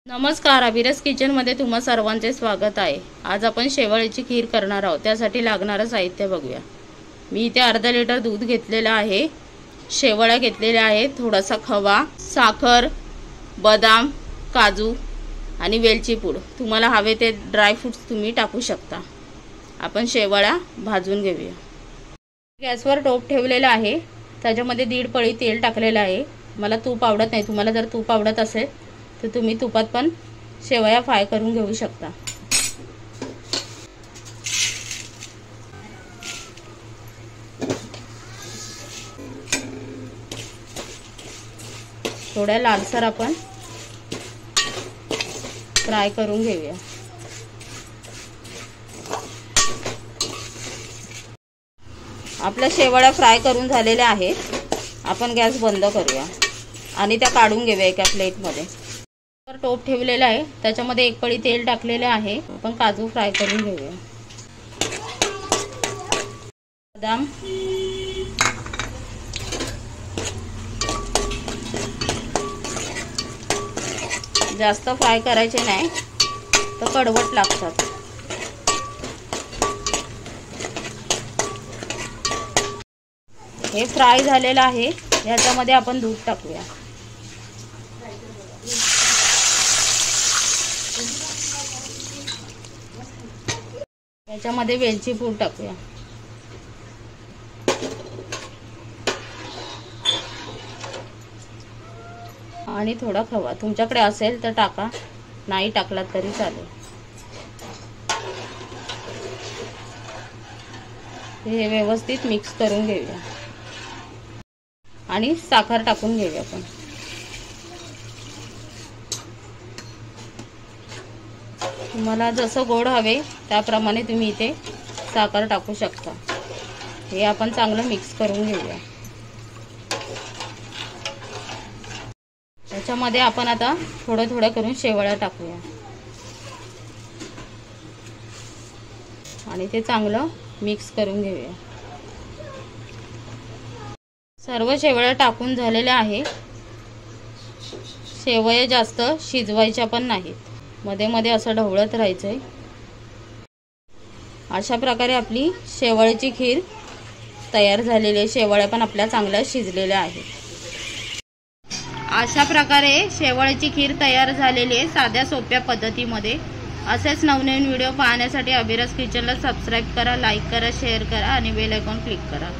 नमस्कार, अभिरस किचनमध्ये तुम्हा सर्वांचे स्वागत आहे। आज आपण शेवळ्याची खीर करणार आहोत। त्यासाठी लागणारे साहित्य बघूया। मी इथे अर्धा लिटर दूध घेतलेले आहे, शेवळ्या घेतलेल्या आहेत, थोडासा खवा, साखर, बदाम, काजू आणि वेलची पूड। तुम्हाला हवे ते ड्राय फ्रूट्स तुम्ही टाकू शकता। आपण शेवळ्या भाजून घेऊया। गॅसवर टोप ठेवलेला आहे, त्याच्यामध्ये 1.5 पळी तेल टाकलेलं आहे। मला तूप आवडत नाही, तुम्हाला जर तूप आवडत असेल तर तुम्ही तुपात पण शेवया फ्राय करून घेऊ शकता। थोड्या लालसर आपण फ्राय करून घेऊया। आपल्या शेवया फ्राय करून झालेल्या आहेत। आपण गॅस बंद करूया आणि त्या काढून घेऊया एका प्लेटमध्ये। टोप ठेवलेला आहे, त्याच्यामध्ये 1 पळी तेल टाकलेले आहे। आपण काजू फ्राय करून घेऊया। बदाम, जास्त फ्राय करायचे नाही तर कडवट लागतात। हे फ्राय झालेलं आहे, याच्यामध्ये आपण दूध टाकूया। याच्यामध्ये वेलची पूड टाकूया आणि थोडा खवा, तुमच्याकडे असेल तर टाका, नाही टाकलात तरी चालेल। हे व्यवस्थित मिक्स करून घेऊया आणि साखर टाकून घेऊया आपण। तुम्हाला जसं गोड हवे त्याप्रमाणे तुम्ही इथे साखर टाकू शकता। हे आपण चांगलं मिक्स करून घेऊया। त्याच्यामध्ये आपण आता थोडं थोडं करून शेवळ्या टाकूया आणि ते चांगलं मिक्स करून घेऊया। सर्व शेवळ्या टाकून झालेल्या आहे। शेवया जास्त शिजवायच्या पण नाहीत, मध्ये मध्ये असं ढवळत राहायचंय। अशा प्रकारे आपली शेवळ्याची खीर तयार झालेली आहे। शेवळ्या पण आपल्या चांगल्या शिजलेल्या आहेत। अशा प्रकारे शेवळ्याची खीर तयार झालेली आहे, साध्या सोप्या पद्धतीमध्ये। असेच नवनवीन व्हिडिओ पाहण्यासाठी अभिरस किचनला सबस्क्राइब करा, लाईक करा, शेअर करा आणि बेल आयकॉन क्लिक करा।